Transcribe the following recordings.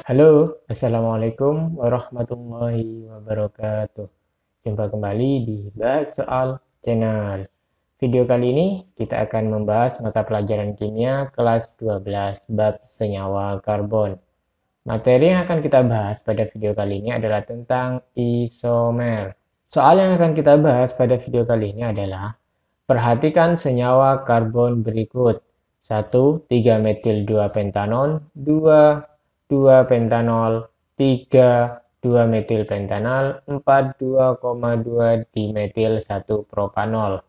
Halo, Assalamualaikum warahmatullahi wabarakatuh. Jumpa kembali di Bahas Soal Channel. Video kali ini kita akan membahas mata pelajaran kimia kelas 12 bab senyawa karbon. Materi yang akan kita bahas pada video kali ini adalah tentang isomer. Soal yang akan kita bahas pada video kali ini adalah perhatikan senyawa karbon berikut. 1. 3-metil 2-pentanon. 2. 2-pentanol. 3. 2-metil pentanal. 4. 2,2 dimetil 1-propanol.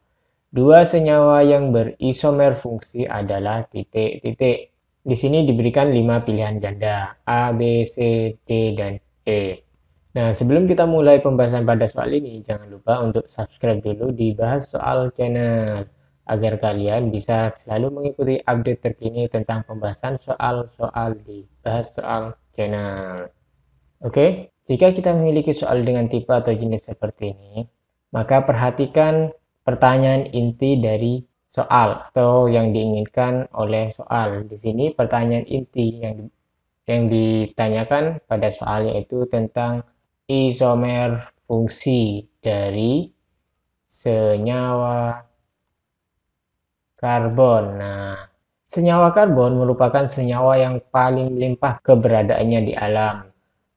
Dua senyawa yang berisomer fungsi adalah titik-titik. Di sini diberikan 5 pilihan ganda, A, B, C, D, dan E. Nah, sebelum kita mulai pembahasan pada soal ini, jangan lupa untuk subscribe dulu di Bahas Soal Channel, agar kalian bisa selalu mengikuti update terkini tentang pembahasan soal-soal di Bahas Soal Channel. Oke, jika kita memiliki soal dengan tipe atau jenis seperti ini, maka perhatikan pertanyaan inti dari soal atau yang diinginkan oleh soal. Di sini pertanyaan inti yang ditanyakan pada soal yaitu tentang isomer fungsi dari senyawa karbon. Nah, senyawa karbon merupakan senyawa yang paling melimpah keberadaannya di alam.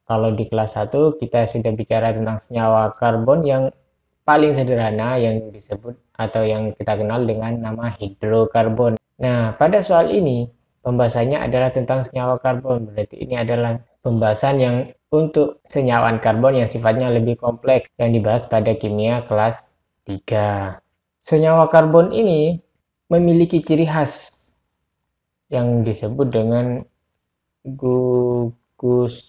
Kalau di kelas 1 kita sudah bicara tentang senyawa karbon yang paling sederhana yang disebut atau yang kita kenal dengan nama hidrokarbon. Nah, pada soal ini pembahasannya adalah tentang senyawa karbon. Berarti ini adalah pembahasan yang untuk senyawaan karbon yang sifatnya lebih kompleks yang dibahas pada kimia kelas 3. Senyawa karbon ini memiliki ciri khas yang disebut dengan gugus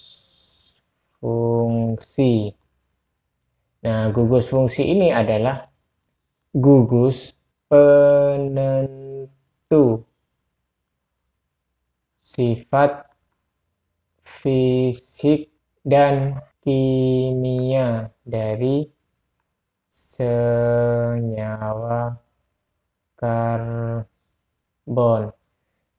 fungsi. Nah, gugus fungsi ini adalah gugus penentu sifat fisik dan kimia dari senyawa karbon.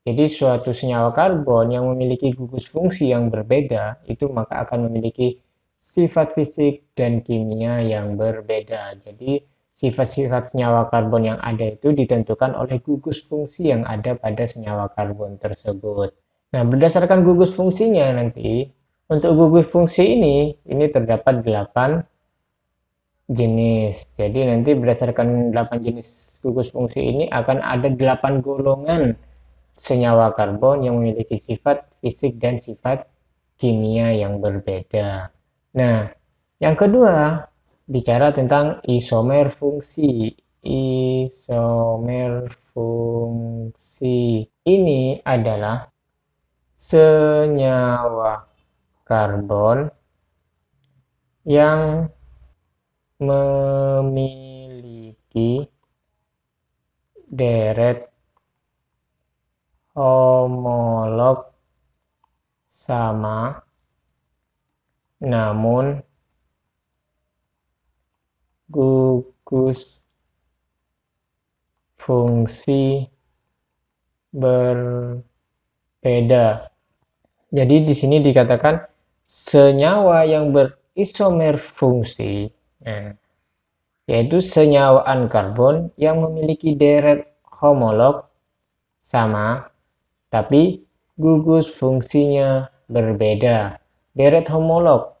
Jadi suatu senyawa karbon yang memiliki gugus fungsi yang berbeda itu maka akan memiliki sifat fisik dan kimia yang berbeda. Jadi sifat-sifat senyawa karbon yang ada itu ditentukan oleh gugus fungsi yang ada pada senyawa karbon tersebut. Nah, berdasarkan gugus fungsinya nanti, untuk gugus fungsi ini terdapat 8 jenis. Jadi nanti berdasarkan 8 jenis gugus fungsi ini akan ada 8 golongan senyawa karbon yang memiliki sifat fisik dan sifat kimia yang berbeda. Nah, yang kedua, bicara tentang isomer fungsi. Isomer fungsi ini adalah senyawa karbon yang memiliki deret homolog sama, namun gugus fungsi berbeda. Jadi di sini dikatakan senyawa yang berisomer fungsi, yaitu senyawaan karbon yang memiliki deret homolog sama, tapi gugus fungsinya berbeda. Deret homolog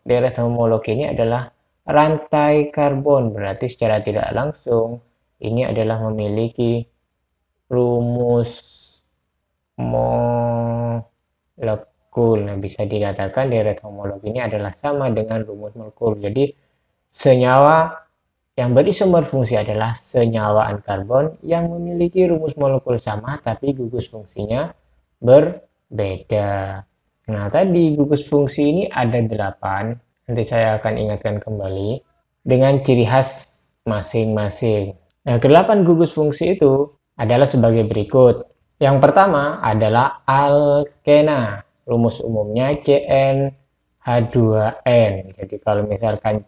ini adalah rantai karbon, berarti secara tidak langsung ini adalah memiliki rumus molekul. Nah, bisa dikatakan deret homolog ini adalah sama dengan rumus molekul. Jadi senyawa yang berisomer fungsi adalah senyawaan karbon yang memiliki rumus molekul sama tapi gugus fungsinya berbeda. Nah, tadi gugus fungsi ini ada 8. Nanti saya akan ingatkan kembali dengan ciri khas masing-masing. Nah, ke-8 gugus fungsi itu adalah sebagai berikut. Yang pertama adalah alkena. Rumus umumnya CnH2n. Jadi kalau misalkan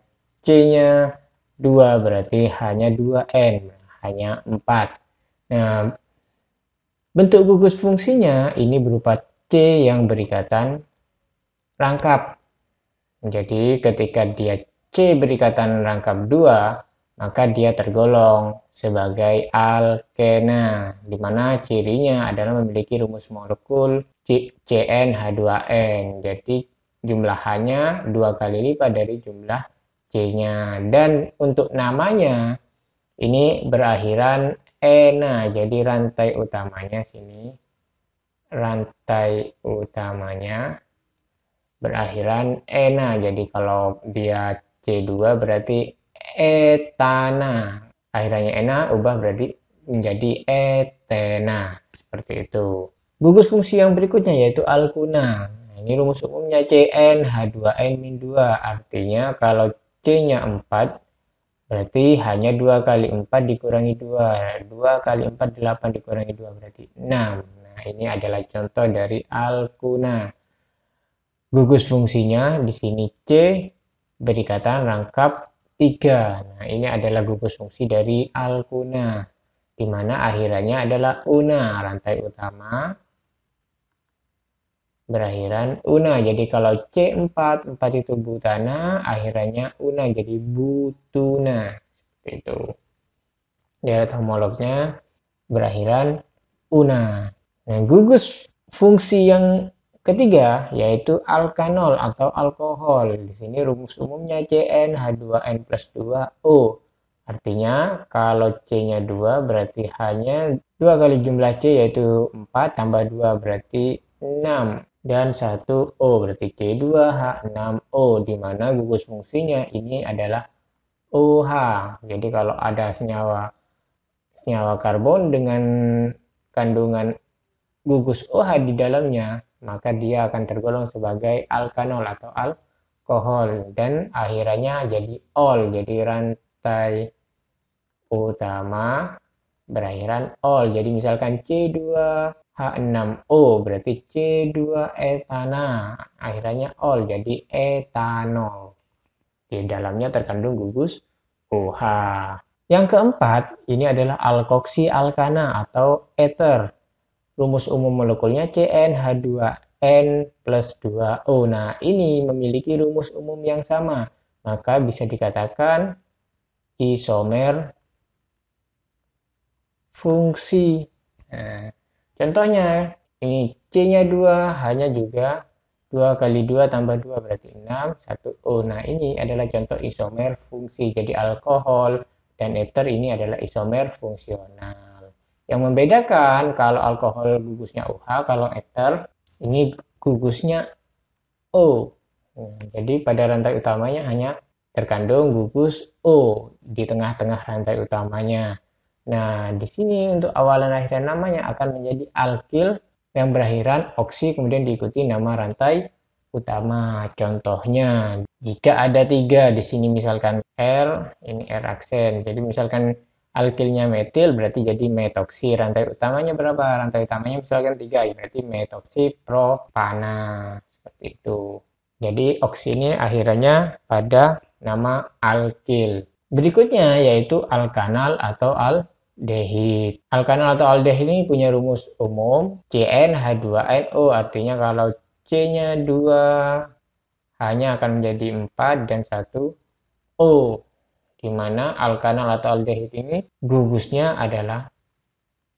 C-nya 2 berarti hanya 2N, hanya 4. Nah, bentuk gugus fungsinya ini berupa C yang berikatan rangkap. Jadi ketika dia C berikatan rangkap 2, maka dia tergolong sebagai alkena, di mana cirinya adalah memiliki rumus molekul CnH2n. Jadi jumlah H-nya 2 kali lipat dari jumlah C-nya. Dan untuk namanya ini berakhiran ena. Jadi rantai utamanya sini, rantai utamanya berakhiran ena. Jadi kalau dia C2 berarti etana. Akhirannya ena ubah berarti menjadi etena. Seperti itu. Gugus fungsi yang berikutnya yaitu alkuna. Nah, ini rumus umumnya CnH2n-2. Artinya kalau C-nya 4 berarti hanya 2 kali 4 dikurangi 2. 2 kali 4, 8 dikurangi 2 berarti 6. Nah, ini adalah contoh dari alkuna. Gugus fungsinya di sini C berikatan rangkap 3. Nah, ini adalah gugus fungsi dari alkuna, di mana akhirannya adalah una, rantai utama berakhiran una. Jadi kalau C4, 4 itu butana, akhirannya una jadi butuna. Seperti itu. Deret homolognya berakhiran una. Nah, gugus fungsi yang ketiga yaitu alkanol atau alkohol. Di sini rumus umumnya CnH2n plus 2O. Artinya kalau C-nya 2 berarti hanya 2 kali jumlah C yaitu 4 tambah 2 berarti 6. Dan 1O berarti C2H6O, di mana gugus fungsinya ini adalah OH. Jadi kalau ada senyawa karbon dengan kandungan gugus OH di dalamnya, maka dia akan tergolong sebagai alkanol atau alkohol, dan akhirannya jadi ol. Jadi rantai utama berakhiran ol. Jadi misalkan C2H6O berarti C2 etana, akhirannya ol jadi etanol. Di dalamnya terkandung gugus OH. Yang keempat, ini adalah alkoksi alkana atau ether. Rumus umum molekulnya CnH2n plus 2O. Nah, ini memiliki rumus umum yang sama. Maka bisa dikatakan isomer fungsi. Nah, contohnya, ini C-nya 2, H-nya juga 2 kali 2 tambah 2 berarti 6, 1O. Nah, ini adalah contoh isomer fungsi. Jadi alkohol dan ether ini adalah isomer fungsional. Yang membedakan kalau alkohol gugusnya OH, kalau ether ini gugusnya O. Nah, jadi pada rantai utamanya hanya terkandung gugus O di tengah-tengah rantai utamanya. Nah, di sini untuk awalan akhiran namanya akan menjadi alkil yang berakhiran oksi kemudian diikuti nama rantai utama. Contohnya, jika ada 3 di sini misalkan R, ini R aksen. Jadi misalkan alkilnya metil berarti jadi metoksi. Rantai utamanya berapa? Rantai utamanya misalkan 3, berarti metoksi propana. Seperti itu. Jadi oksi ini akhirannya pada nama alkil. Berikutnya yaitu alkanal atau aldehid. Alkanal atau aldehid ini punya rumus umum CnH2nO, artinya kalau C-nya 2, H-nya akan menjadi 4 dan 1O. Di mana alkanal atau aldehid ini gugusnya adalah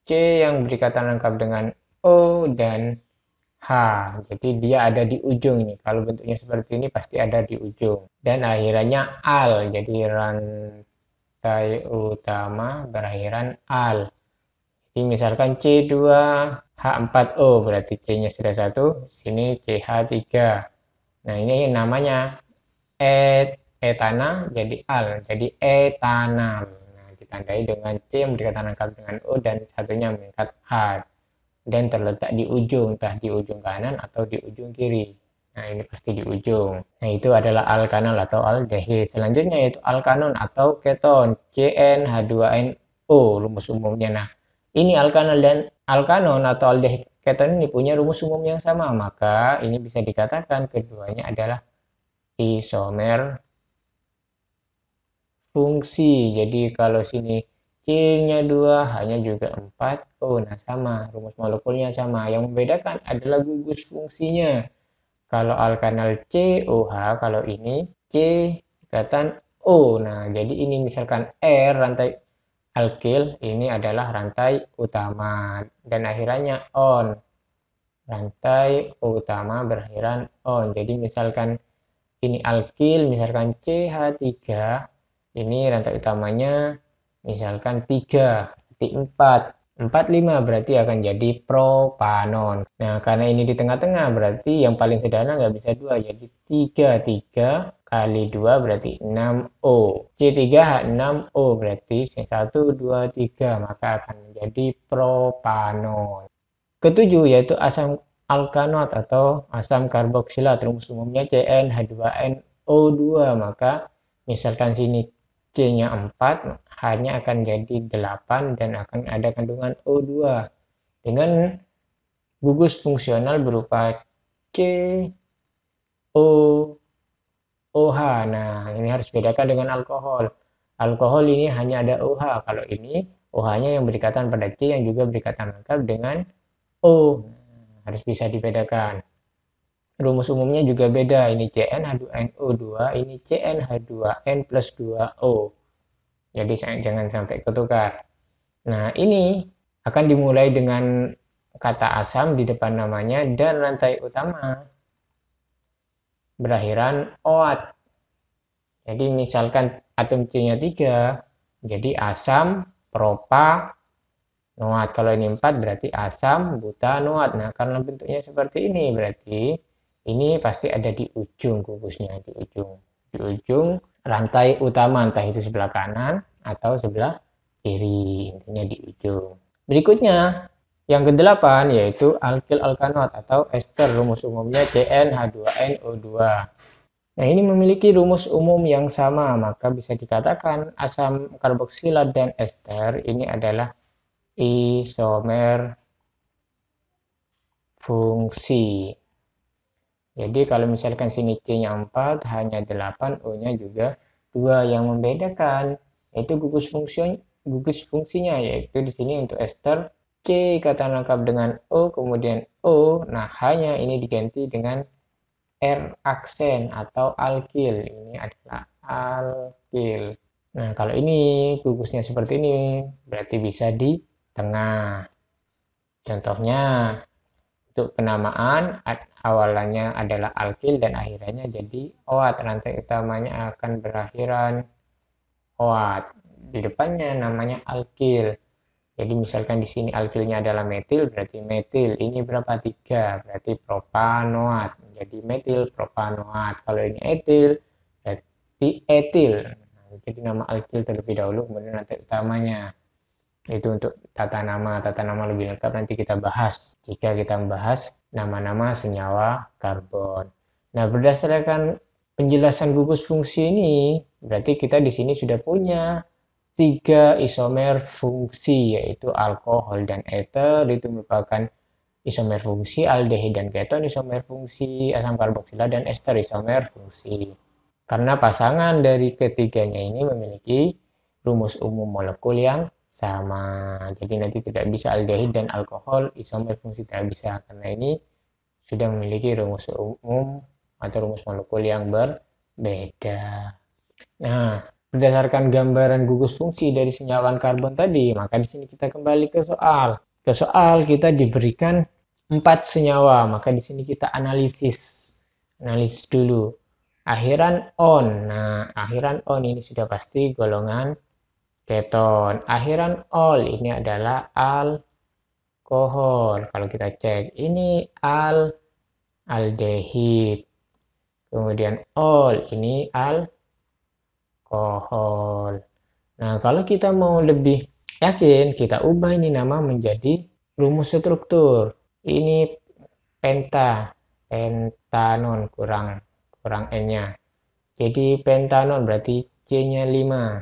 C yang berikatan lengkap dengan O dan H. Jadi dia ada di ujung ini. Kalau bentuknya seperti ini pasti ada di ujung. Dan akhirannya al. Jadi rantai utama berakhiran al. Jadi misalkan C2H4O berarti C-nya sudah 1. Sini CH3. Nah, ini namanya etana jadi al. Jadi etanal. Nah, ditandai dengan C yang berikatan lengkap dengan O dan satunya mengikat H. Dan terletak di ujung, entah di ujung kanan atau di ujung kiri. Nah, ini pasti di ujung. Nah, itu adalah alkanol atau aldehid. Selanjutnya yaitu alkanon atau keton, CnH2nO, rumus umumnya. Nah, ini alkanol dan alkanon atau aldehid keton ini punya rumus umum yang sama, maka ini bisa dikatakan keduanya adalah isomer fungsi. Jadi kalau sini C-nya 2, H-nya juga 4. Oh, nah sama, rumus molekulnya sama. Yang membedakan adalah gugus fungsinya. Kalau alkanal COH, kalau ini C ikatan O. Nah, jadi ini misalkan R rantai alkil, ini adalah rantai utama dan akhirannya on. Rantai utama berakhiran on. Jadi misalkan ini alkil, misalkan CH3, ini rantai utamanya misalkan 3, titik 4. 4, 5 berarti akan jadi propanon. Nah, karena ini di tengah-tengah berarti yang paling sederhana nggak bisa 2. Jadi 3 kali 2 berarti 6O. C3H6O berarti 1, 2, 3. Maka akan menjadi propanon. Ketujuh yaitu asam alkanot atau asam karboksilat. Rumus umumnya CnH2nO2. Maka misalkan sini C-nya 4, H-nya akan jadi 8 dan akan ada kandungan O2 dengan gugus fungsional berupa COOH. Nah, ini harus bedakan dengan alkohol. Alkohol ini hanya ada OH. Kalau ini OH-nya yang berikatan pada C yang juga berikatan lengkap dengan O. Harus bisa dibedakan. Rumus umumnya juga beda. Ini CnH2nO2, ini CnH2n plus 2O. Jadi jangan sampai ketukar. Nah, ini akan dimulai dengan kata asam di depan namanya dan rantai utama berakhiran OAT. Jadi misalkan atom C-nya 3, jadi asam propanoat. Kalau ini 4 berarti asam butanoat. Nah, karena bentuknya seperti ini berarti ini pasti ada di ujung gugusnya, di ujung rantai utama, entah itu sebelah kanan atau sebelah kiri, intinya di ujung. Berikutnya yang ke-8 yaitu alkil alkanot atau ester. Rumus umumnya CnH2nO2. Nah, ini memiliki rumus umum yang sama, maka bisa dikatakan asam karboksilat dan ester ini adalah isomer fungsi. Jadi kalau misalkan sini C-nya 4, hanya 8, O-nya juga 2. Yang membedakan yaitu gugus fungsinya, yaitu di sini untuk ester C ikatan lengkap dengan O, kemudian O. Nah, hanya ini diganti dengan R aksen atau alkil. Ini adalah alkil. Nah, kalau ini gugusnya seperti ini, berarti bisa di tengah. Contohnya, untuk penamaan awalannya adalah alkil dan akhirannya jadi OAT. Rantai utamanya akan berakhiran OAT. Di depannya namanya alkil. Jadi misalkan di sini alkilnya adalah metil, berarti metil. Ini berapa? 3, berarti propanoat. Jadi metil propanoat. Kalau ini etil, berarti etil. Nah, jadi nama alkil terlebih dahulu, kemudian rantai utamanya. Itu untuk tata nama lebih lengkap nanti kita bahas jika kita membahas nama-nama senyawa karbon. Nah, berdasarkan penjelasan gugus fungsi ini, berarti kita di sini sudah punya 3 isomer fungsi, yaitu alkohol dan ether. Itu merupakan isomer fungsi aldehid dan keton, isomer fungsi asam karboksilat, dan ester isomer fungsi. Karena pasangan dari ketiganya ini memiliki rumus umum molekul yang sama. Jadi nanti tidak bisa aldehid dan alkohol isomer fungsi, tidak bisa karena ini sudah memiliki rumus umum atau rumus molekul yang berbeda. Nah, berdasarkan gambaran gugus fungsi dari senyawa karbon tadi, maka di sini kita kembali ke soal. Ke soal kita diberikan 4 senyawa, maka di sini kita analisis dulu. Akhiran on. Nah, akhiran on ini sudah pasti golongan keton. Akhiran ol ini adalah alkohol. Kalau kita cek ini aldehid. Kemudian ol ini alkohol. Nah, kalau kita mau lebih yakin, kita ubah ini nama menjadi rumus struktur. Ini pentanon kurang N-nya. Jadi pentanon berarti C-nya 5.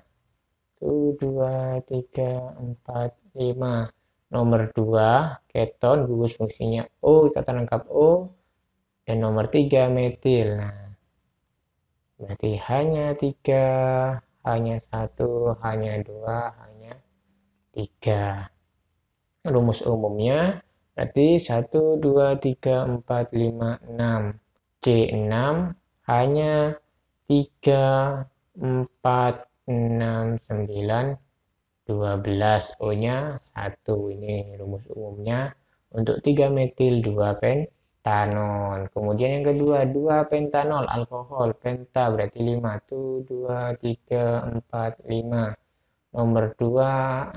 1, 2, 3, 4, 5. Nomor 2, keton, gugus fungsinya O, ikatan lengkap O. Dan nomor 3, metil. Nah, berarti hanya 3, hanya 1, hanya 2, hanya 3. Rumus umumnya berarti 1, 2, 3, 4, 5, 6. C6 hanya 3, 4, 6, 9, 12. O-nya 1. Ini rumus umumnya untuk 3 metil 2 pentanol. Kemudian yang kedua, 2 pentanol alkohol. Penta berarti 5. 1, 2, 3, 4, 5. Nomor 2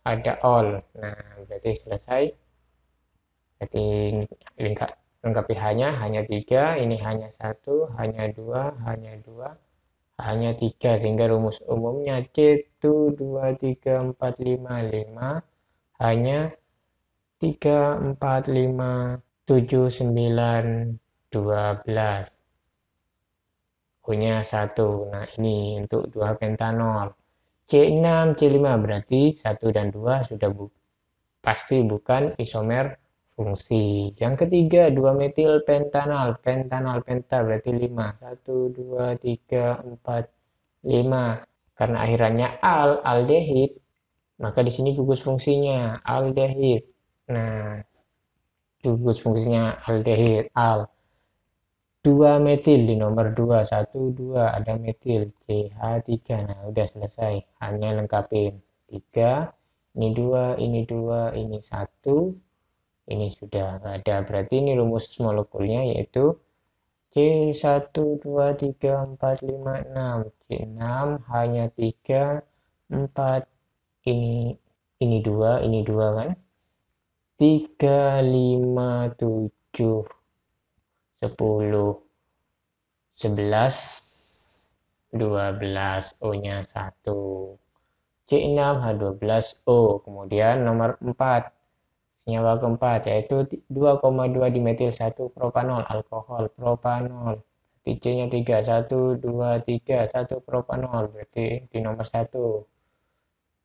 ada ol. Nah, berarti selesai. Berarti lengkapi hanya 3. Ini hanya 1, hanya 2, hanya 2. Hanya 3, sehingga rumus umumnya C1 2 3 4 5 5 hanya 3 4 5 7 9 12. punya 1. Nah, ini untuk 2 pentanol. C6 C5 berarti 1 dan 2 sudah pasti bukan isomer fungsi. Yang ketiga, 2 metil pentanol. Pentanol penta berarti 5. 1 2 3 4 5. Karena akhirannya aldehid, maka di sini gugus fungsinya aldehid. Nah, gugus fungsinya aldehid, 2 metil di nomor 2, 1 2 ada metil CH3. Nah, udah selesai. Hanya lengkapin 3, ini 2, ini 2, ini 1. Ini sudah ada. Berarti ini rumus molekulnya yaitu C1 2 3 4 5 6. C6 hanya 3 4, ini 2 kan, 3 5 7 10 11 12. O nya 1. C6 H12O. Kemudian nomor 4, senyawa keempat yaitu 2,2 dimetil 1 propanol alkohol. Propanol C nya 3, 1 2 3 1 propanol berarti di nomor 1.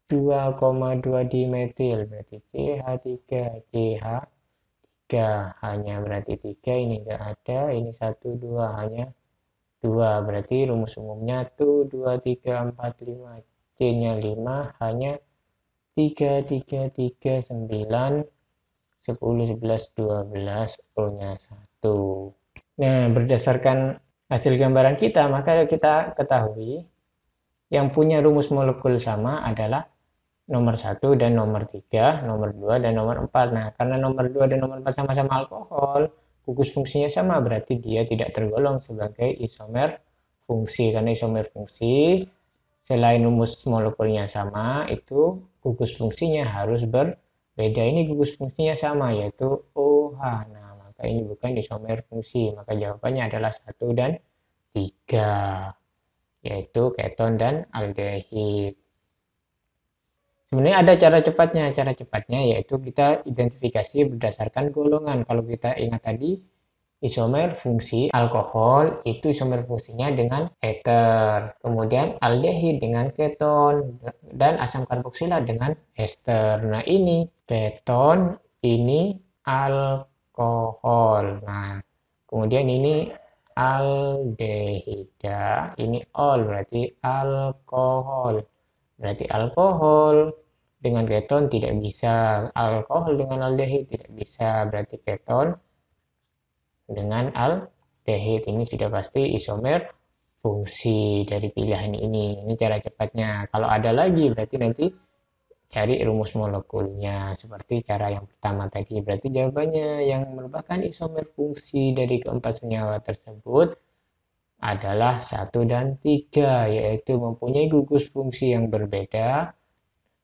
2,2 dimetil berarti CH3, CH3 hanya berarti 3, ini enggak ada, ini 1 2 hanya 2, berarti rumus umumnya tuh 2 3 4 5. C nya 5 hanya 3 3 3 9 10 11 12. O nya 1. Nah, berdasarkan hasil gambaran kita, maka kita ketahui yang punya rumus molekul sama adalah nomor 1 dan nomor 3, nomor 2 dan nomor 4. Nah, karena nomor 2 dan nomor 4 sama-sama alkohol, gugus fungsinya sama, berarti dia tidak tergolong sebagai isomer fungsi. Karena isomer fungsi, selain rumus molekulnya sama, itu gugus fungsinya harus berbeda. Ini gugus fungsinya sama, yaitu OH. Nah, maka ini bukan isomer fungsi. Maka jawabannya adalah 1 dan 3, yaitu keton dan aldehid. Sebenarnya ada cara cepatnya. Cara cepatnya yaitu kita identifikasi berdasarkan golongan. Kalau kita ingat tadi, isomer fungsi alkohol itu isomer fungsinya dengan ester. Kemudian aldehid dengan keton. Dan asam karboksila dengan ester. Nah, ini keton, ini alkohol. Nah, kemudian ini aldehida, ini ol berarti alkohol. Berarti alkohol dengan keton tidak bisa, alkohol dengan aldehid tidak bisa, berarti keton dengan aldehid ini sudah pasti isomer fungsi dari pilihan ini. Ini cara cepatnya. Kalau ada lagi berarti nanti cari rumus molekulnya seperti cara yang pertama tadi. Berarti jawabannya yang merupakan isomer fungsi dari keempat senyawa tersebut adalah 1 dan 3, yaitu mempunyai gugus fungsi yang berbeda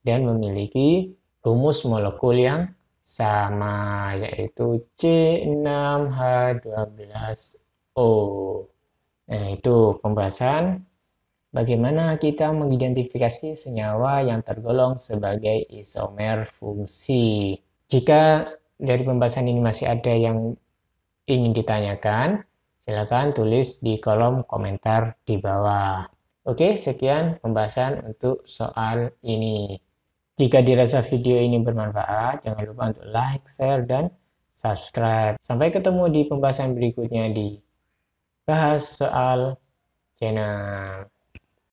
dan memiliki rumus molekul yang sama, yaitu C6H12O. Nah, itu pembahasan bagaimana kita mengidentifikasi senyawa yang tergolong sebagai isomer fungsi. Jika dari pembahasan ini masih ada yang ingin ditanyakan, silakan tulis di kolom komentar di bawah. Oke, sekian pembahasan untuk soal ini. Jika dirasa video ini bermanfaat, jangan lupa untuk like, share, dan subscribe. Sampai ketemu di pembahasan berikutnya di Bahas Soal Channel.